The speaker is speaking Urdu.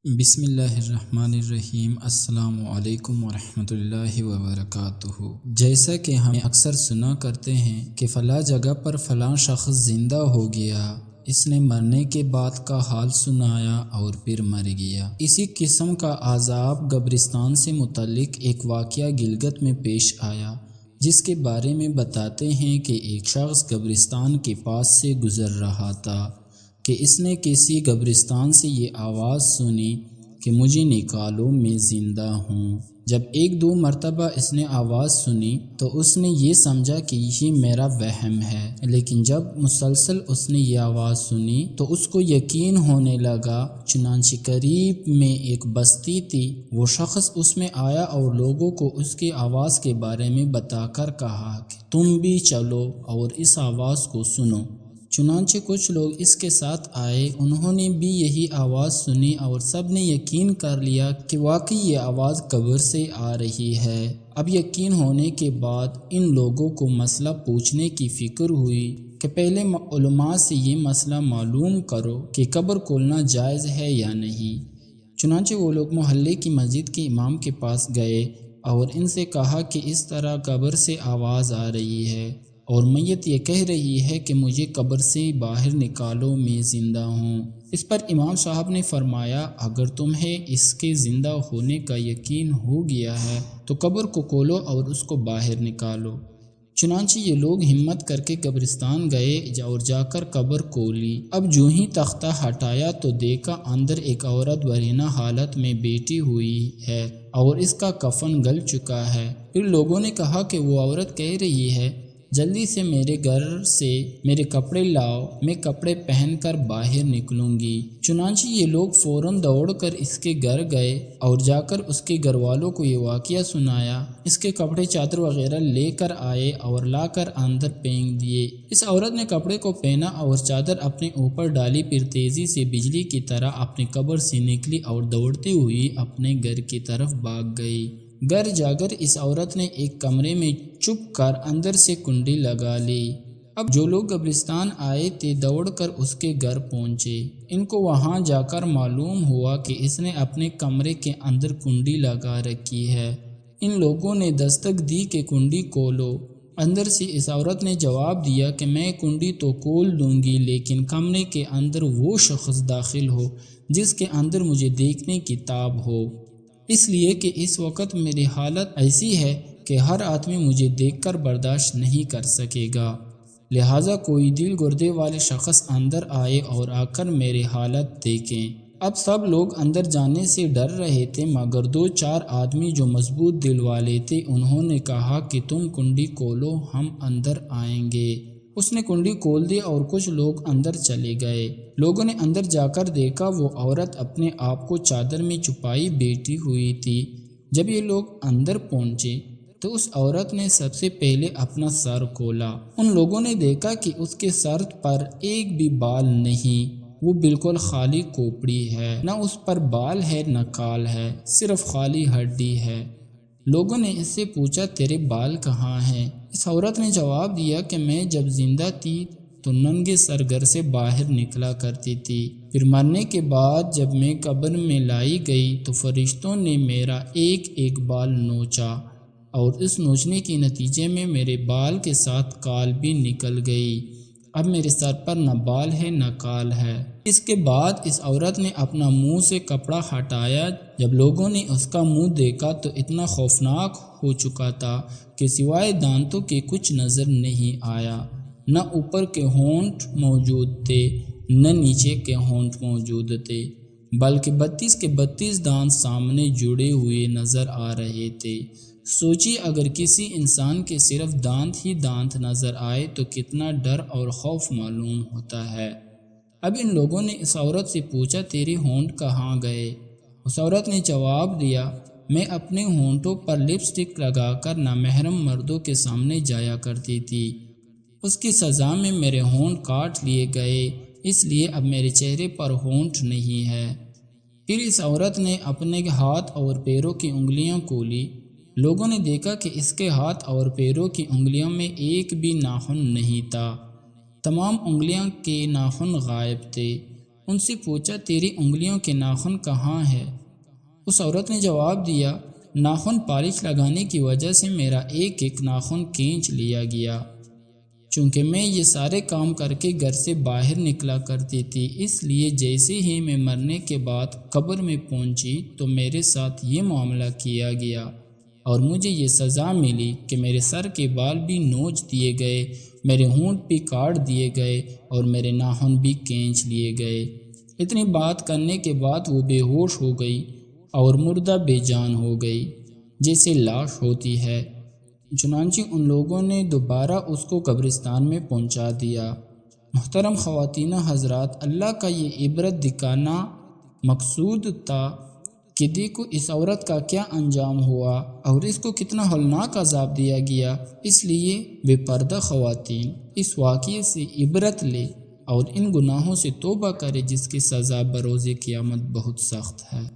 بسم اللہ الرحمن الرحیم۔ السلام علیکم ورحمۃ اللہ وبرکاتہ۔ جیسا کہ ہم اکثر سنا کرتے ہیں کہ فلاں جگہ پر فلاں شخص زندہ ہو گیا، اس نے مرنے کے بعد کا حال سنایا اور پھر مر گیا۔ اسی قسم کا عذاب قبرستان سے متعلق ایک واقعہ گلگت میں پیش آیا، جس کے بارے میں بتاتے ہیں کہ ایک شخص قبرستان کے پاس سے گزر رہا تھا کہ اس نے کسی قبرستان سے یہ آواز سنی کہ مجھے نکالو، میں زندہ ہوں۔ جب ایک دو مرتبہ اس نے آواز سنی تو اس نے یہ سمجھا کہ یہ میرا وہم ہے، لیکن جب مسلسل اس نے یہ آواز سنی تو اس کو یقین ہونے لگا۔ چنانچہ قریب میں ایک بستی تھی، وہ شخص اس میں آیا اور لوگوں کو اس کی آواز کے بارے میں بتا کر کہا کہ تم بھی چلو اور اس آواز کو سنو۔ چنانچہ کچھ لوگ اس کے ساتھ آئے، انہوں نے بھی یہی آواز سنی اور سب نے یقین کر لیا کہ واقعی یہ آواز قبر سے آ رہی ہے۔ اب یقین ہونے کے بعد ان لوگوں کو مسئلہ پوچھنے کی فکر ہوئی کہ پہلے علماء سے یہ مسئلہ معلوم کرو کہ قبر کھولنا جائز ہے یا نہیں۔ چنانچہ وہ لوگ محلے کی مسجد کے امام کے پاس گئے اور ان سے کہا کہ اس طرح قبر سے آواز آ رہی ہے اور میت یہ کہہ رہی ہے کہ مجھے قبر سے باہر نکالو، میں زندہ ہوں۔ اس پر امام صاحب نے فرمایا، اگر تمہیں اس کے زندہ ہونے کا یقین ہو گیا ہے تو قبر کو کھولو اور اس کو باہر نکالو۔ چنانچہ یہ لوگ ہمت کر کے قبرستان گئے اور جا کر قبر کھولی۔ اب جو ہی تختہ ہٹایا تو دیکھا اندر ایک عورت برہنہ حالت میں بیٹھی ہوئی ہے اور اس کا کفن گل چکا ہے۔ پھر لوگوں نے کہا کہ وہ عورت کہہ رہی ہے، جلدی سے میرے گھر سے میرے کپڑے لاؤ، میں کپڑے پہن کر باہر نکلوں گی۔ چنانچہ یہ لوگ فوراً دوڑ کر اس کے گھر گئے اور جا کر اس کے گھر والوں کو یہ واقعہ سنایا۔ اس کے کپڑے چادر وغیرہ لے کر آئے اور لا کر اندر پھینک دیے۔ اس عورت نے کپڑے کو پہنا اور چادر اپنے اوپر ڈالی، پھر تیزی سے بجلی کی طرح اپنی قبر سے نکلی اور دوڑتی ہوئی اپنے گھر کی طرف بھاگ گئی۔ گھر جا کر اس عورت نے ایک کمرے میں چھپ کر اندر سے کنڈی لگا لی۔ اب جو لوگ قبرستان آئے تھے دوڑ کر اس کے گھر پہنچے۔ ان کو وہاں جا کر معلوم ہوا کہ اس نے اپنے کمرے کے اندر کنڈی لگا رکھی ہے۔ ان لوگوں نے دستک دی کہ کنڈی کھولو۔ اندر سے اس عورت نے جواب دیا کہ میں کنڈی تو کھول دوں گی، لیکن کمرے کے اندر وہ شخص داخل ہو جس کے اندر مجھے دیکھنے کی تاب ہو، اس لیے کہ اس وقت میری حالت ایسی ہے کہ ہر آدمی مجھے دیکھ کر برداشت نہیں کر سکے گا، لہٰذا کوئی دل گردے والے شخص اندر آئے اور آ کر میری حالت دیکھیں۔ اب سب لوگ اندر جانے سے ڈر رہے تھے، مگر دو چار آدمی جو مضبوط دل والے تھے انہوں نے کہا کہ تم کنڈی کھولو، ہم اندر آئیں گے۔ اس نے کنڈی کھول دی اور کچھ لوگ اندر چلے گئے۔ لوگوں نے اندر جا کر دیکھا وہ عورت اپنے آپ کو چادر میں چھپائی بیٹھی ہوئی تھی۔ جب یہ لوگ اندر پہنچے تو اس عورت نے سب سے پہلے اپنا سر کھولا۔ ان لوگوں نے دیکھا کہ اس کے سر پر ایک بھی بال نہیں، وہ بالکل خالی کھوپڑی ہے، نہ اس پر بال ہے نہ کال ہے، صرف خالی ہڈی ہے۔ لوگوں نے اس سے پوچھا تیرے بال کہاں ہیں؟ اس عورت نے جواب دیا کہ میں جب زندہ تھی تو ننگے سر گھر سے باہر نکلا کرتی تھی، پھر مرنے کے بعد جب میں قبر میں لائی گئی تو فرشتوں نے میرا ایک ایک بال نوچا اور اس نوچنے کے نتیجے میں میرے بال کے ساتھ کال بھی نکل گئی۔ اب میرے سر پر نہ بال ہے نہ کال ہے۔ اس کے بعد اس عورت نے اپنا منہ سے کپڑا ہٹایا۔ جب لوگوں نے اس کا منہ دیکھا تو اتنا خوفناک ہو چکا تھا کہ سوائے دانتوں کے کچھ نظر نہیں آیا، نہ اوپر کے ہونٹ موجود تھے نہ نیچے کے ہونٹ موجود تھے، بلکہ 32 کے 32 دانت سامنے جڑے ہوئے نظر آ رہے تھے۔ سوچیے اگر کسی انسان کے صرف دانت ہی دانت نظر آئے تو کتنا ڈر اور خوف معلوم ہوتا ہے۔ اب ان لوگوں نے اس عورت سے پوچھا تیرے ہونٹ کہاں گئے؟ اس عورت نے جواب دیا میں اپنے ہونٹوں پر لپسٹک لگا کر نامحرم مردوں کے سامنے جایا کرتی تھی، اس کی سزا میں میرے ہونٹ کاٹ لیے گئے، اس لیے اب میرے چہرے پر ہونٹ نہیں ہے۔ پھر اس عورت نے اپنے ہاتھ اور پیروں کی انگلیاں کھولی۔ لوگوں نے دیکھا کہ اس کے ہاتھ اور پیروں کی انگلیوں میں ایک بھی ناخن نہیں تھا، تمام انگلیاں کے ناخن غائب تھے۔ ان سے پوچھا تیری انگلیوں کے ناخن کہاں ہے؟ اس عورت نے جواب دیا ناخن پالش لگانے کی وجہ سے میرا ایک ایک ناخن کھینچ لیا گیا۔ چونکہ میں یہ سارے کام کر کے گھر سے باہر نکلا کرتی تھی، اس لیے جیسے ہی میں مرنے کے بعد قبر میں پہنچی تو میرے ساتھ یہ معاملہ کیا گیا اور مجھے یہ سزا ملی کہ میرے سر کے بال بھی نوچ دیے گئے، میرے ہونٹ بھی کاٹ دیے گئے اور میرے ناخن بھی کھینچ لیے گئے۔ اتنی بات کرنے کے بعد وہ بے ہوش ہو گئی اور مردہ بے جان ہو گئی، جیسے لاش ہوتی ہے۔ چنانچہ ان لوگوں نے دوبارہ اس کو قبرستان میں پہنچا دیا۔ محترم خواتین حضرات، اللہ کا یہ عبرت دکھانا مقصود تھا کہ دیکھو اس عورت کا کیا انجام ہوا اور اس کو کتنا ہولناک عذاب دیا گیا۔ اس لیے بے پردہ خواتین اس واقعے سے عبرت لے اور ان گناہوں سے توبہ کرے جس کی سزا بروز قیامت بہت سخت ہے۔